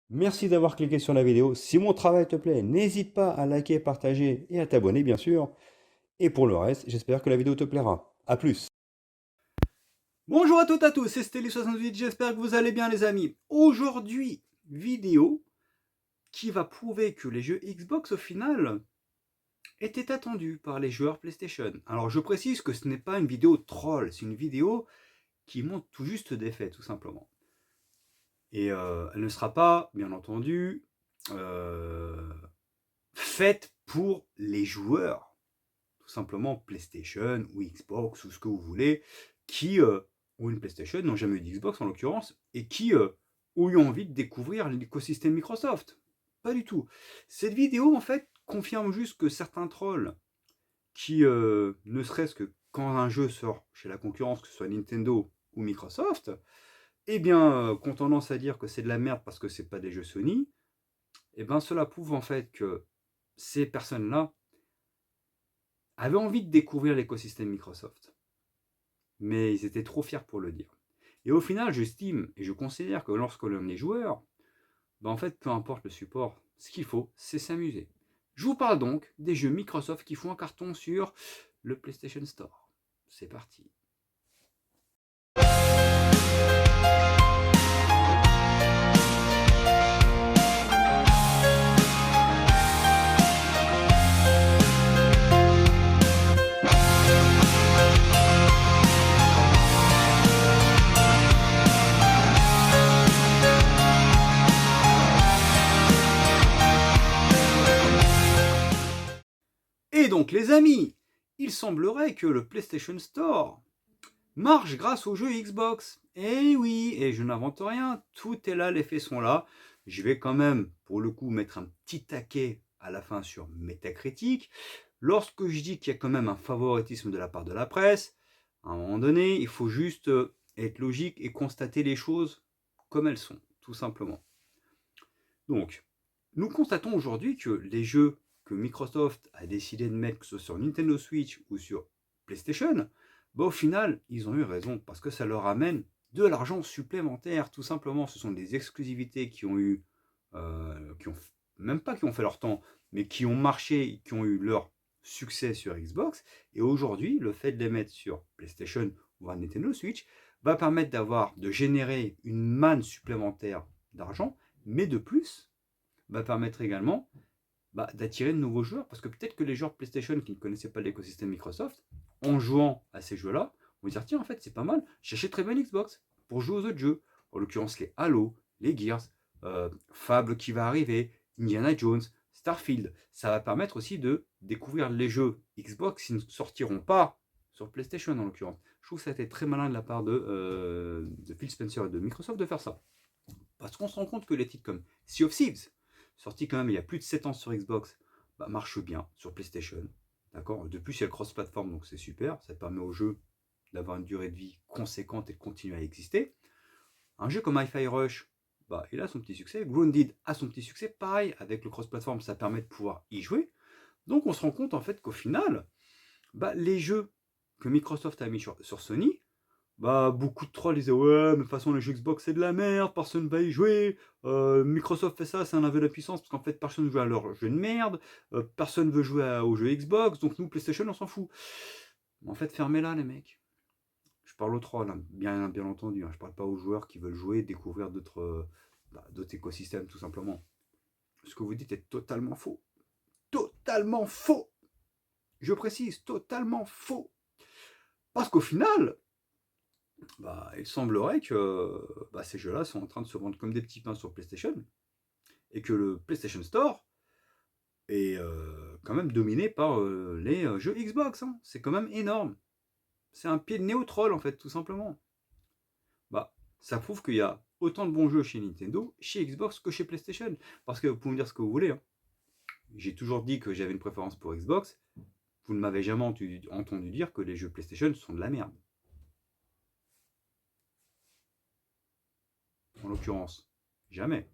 Merci d'avoir cliqué sur la vidéo. Si mon travail te plaît, n'hésite pas à liker, partager et à t'abonner, bien sûr. Et pour le reste, j'espère que la vidéo te plaira. A plus. Bonjour à toutes et à tous, c'est Stelly68, j'espère que vous allez bien les amis. Aujourd'hui, vidéo qui va prouver que les jeux Xbox au final étaient attendus par les joueurs PlayStation. Alors je précise que ce n'est pas une vidéo troll, c'est une vidéo qui montre tout juste des faits tout simplement. Et elle ne sera pas, bien entendu, euh, faite pour les joueurs, tout simplement PlayStation ou Xbox ou ce que vous voulez, qui ont une PlayStation, n'ont jamais eu d'Xbox en l'occurrence, et qui ont eu envie de découvrir l'écosystème Microsoft. Pas du tout. Cette vidéo, en fait, confirme juste que certains trolls, qui, ne serait-ce que quand un jeu sort chez la concurrence, que ce soit Nintendo ou Microsoft, eh bien, ont tendance à dire que c'est de la merde parce que c'est pas des jeux Sony, et bien cela prouve en fait que ces personnes-là avaient envie de découvrir l'écosystème Microsoft. Mais ils étaient trop fiers pour le dire. Et au final, j'estime et je considère que lorsque l'on est joueur, ben en fait, peu importe le support, ce qu'il faut, c'est s'amuser. Je vous parle donc des jeux Microsoft qui font un carton sur le PlayStation Store. C'est parti. Et donc les amis, il semblerait que le PlayStation Store marche grâce aux jeux Xbox. Eh oui, et je n'invente rien, tout est là, les faits sont là. Je vais quand même, pour le coup, mettre un petit taquet à la fin sur Metacritic. Lorsque je dis qu'il y a quand même un favoritisme de la part de la presse, à un moment donné, il faut juste être logique et constater les choses comme elles sont, tout simplement. Donc, nous constatons aujourd'hui que les jeux que Microsoft a décidé de mettre, que ce soit sur Nintendo Switch ou sur PlayStation, bah au final, ils ont eu raison, parce que ça leur amène de l'argent supplémentaire, tout simplement. Ce sont des exclusivités qui ont eu, même pas qui ont fait leur temps, mais qui ont marché, qui ont eu leur succès sur Xbox. Et aujourd'hui, le fait de les mettre sur PlayStation ou Nintendo Switch va permettre de générer une manne supplémentaire d'argent, mais de plus, va permettre également d'attirer de nouveaux joueurs, parce que peut-être que les joueurs PlayStation qui ne connaissaient pas l'écosystème Microsoft, en jouant à ces jeux-là, vont dire tiens, en fait, c'est pas mal, j'achèterais bien Xbox pour jouer aux autres jeux, en l'occurrence les Halo, les Gears, Fable qui va arriver, Indiana Jones, Starfield. Ça va permettre aussi de découvrir les jeux Xbox qui ne sortiront pas sur PlayStation en l'occurrence. Je trouve que ça a été très malin de la part de Phil Spencer et de Microsoft de faire ça. Parce qu'on se rend compte que les titres comme Sea of Thieves, sorti quand même il y a plus de 7 ans sur Xbox, marche bien sur PlayStation. D'accord. De plus, il y a le cross-platform, donc c'est super. Ça permet au jeu d'avoir une durée de vie conséquente et de continuer à exister. Un jeu comme Hi-Fi Rush, il a son petit succès. Grounded a son petit succès. Pareil, avec le cross-platform, ça permet de pouvoir y jouer. Donc on se rend compte en fait qu'au final, les jeux que Microsoft a mis sur Sony, beaucoup de trolls disaient ouais, mais de toute façon, les jeux Xbox c'est de la merde, personne va y jouer. Microsoft fait ça, c'est un aveu de la puissance, parce qu'en fait, personne ne joue à leur jeu de merde, personne veut jouer aux jeux Xbox, donc nous, PlayStation, on s'en fout. Mais en fait, fermez-la, les mecs. Je parle aux trolls, hein, bien entendu. Hein, je parle pas aux joueurs qui veulent jouer, découvrir d'autres écosystèmes, tout simplement. Ce que vous dites est totalement faux. Totalement faux. Je précise, totalement faux. Parce qu'au final, il semblerait que ces jeux-là sont en train de se vendre comme des petits pains sur PlayStation et que le PlayStation Store est quand même dominé par les jeux Xbox. Hein. C'est quand même énorme. C'est un pied de néo-troll en fait, tout simplement. Ça prouve qu'il y a autant de bons jeux chez Nintendo, chez Xbox que chez PlayStation. Parce que vous pouvez me dire ce que vous voulez. Hein. J'ai toujours dit que j'avais une préférence pour Xbox. Vous ne m'avez jamais entendu dire que les jeux PlayStation sont de la merde. En l'occurrence, jamais.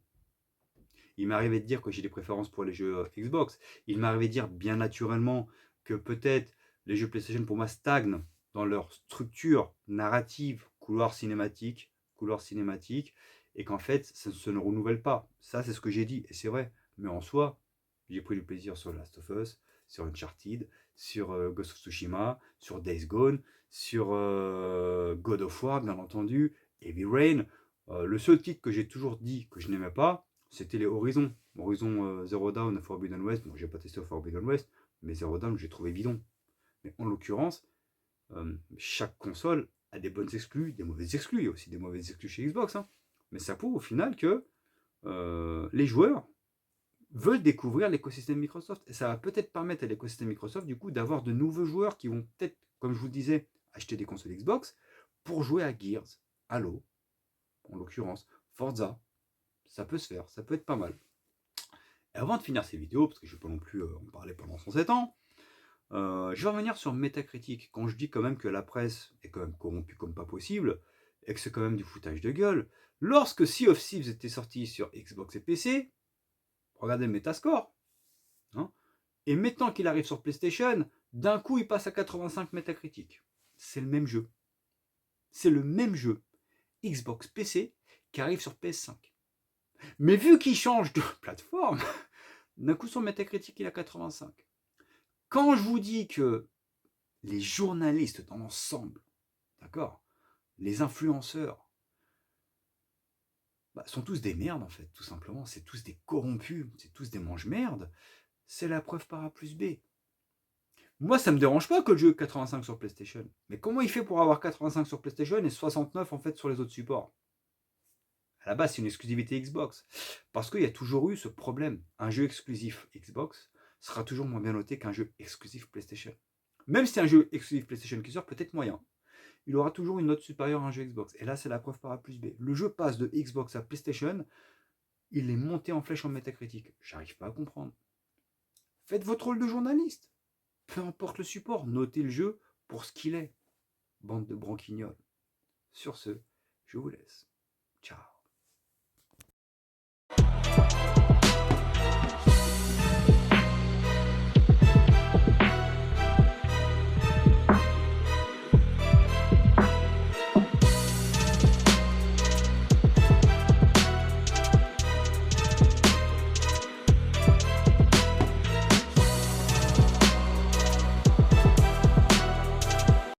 Il m'arrivait de dire que j'ai des préférences pour les jeux Xbox. Il m'arrivait de dire bien naturellement que peut-être les jeux PlayStation pour moi stagnent dans leur structure narrative, couloir cinématique, et qu'en fait, ça se ne renouvelle pas. Ça, c'est ce que j'ai dit, et c'est vrai. Mais en soi, j'ai pris du plaisir sur Last of Us, sur Uncharted, sur Ghost of Tsushima, sur Days Gone, sur God of War, bien entendu, Heavy Rain. Le seul titre que j'ai toujours dit que je n'aimais pas, c'était les Horizon. Horizon Zero Dawn, Forbidden West. Bon, j'ai pas testé Forbidden West, mais Zero Dawn, j'ai trouvé bidon. Mais en l'occurrence, chaque console a des bonnes exclus, des mauvaises exclus. Il y a aussi des mauvaises exclus chez Xbox. Hein. Mais ça prouve au final que les joueurs veulent découvrir l'écosystème Microsoft. Et ça va peut-être permettre à l'écosystème Microsoft, du coup, d'avoir de nouveaux joueurs qui vont peut-être, comme je vous le disais, acheter des consoles Xbox pour jouer à Gears, Halo, en l'occurrence, Forza. Ça peut se faire, ça peut être pas mal. Et avant de finir ces vidéos, parce que je ne vais pas non plus en parler pendant 107 ans, je vais revenir sur Metacritic. Quand je dis quand même que la presse est quand même corrompue comme pas possible, et que c'est quand même du foutage de gueule, lorsque Sea of Thieves était sorti sur Xbox et PC, regardez le Metascore, hein, et maintenant qu'il arrive sur PlayStation, d'un coup il passe à 85 Metacritic. C'est le même jeu. C'est le même jeu Xbox PC qui arrive sur PS5. Mais vu qu'il change de plateforme, d'un coup son Metacritic il a 85. Quand je vous dis que les journalistes dans l'ensemble, d'accord, les influenceurs, sont tous des merdes en fait, tout simplement. C'est tous des corrompus, c'est tous des mange-merdes. C'est la preuve par A plus B. Moi, ça me dérange pas que le jeu ait 85 sur PlayStation. Mais comment il fait pour avoir 85 sur PlayStation et 69 en fait sur les autres supports? À la base, c'est une exclusivité Xbox. Parce qu'il y a toujours eu ce problème. Un jeu exclusif Xbox sera toujours moins bien noté qu'un jeu exclusif PlayStation. Même si un jeu exclusif PlayStation qui sort, peut-être moyen, il aura toujours une note supérieure à un jeu Xbox. Et là, c'est la preuve par A plus B. Le jeu passe de Xbox à PlayStation, il est monté en flèche en métacritique. J'arrive pas à comprendre. Faites votre rôle de journaliste. Peu importe le support, notez le jeu pour ce qu'il est. Bande de branquignoles. Sur ce, je vous laisse. Ciao.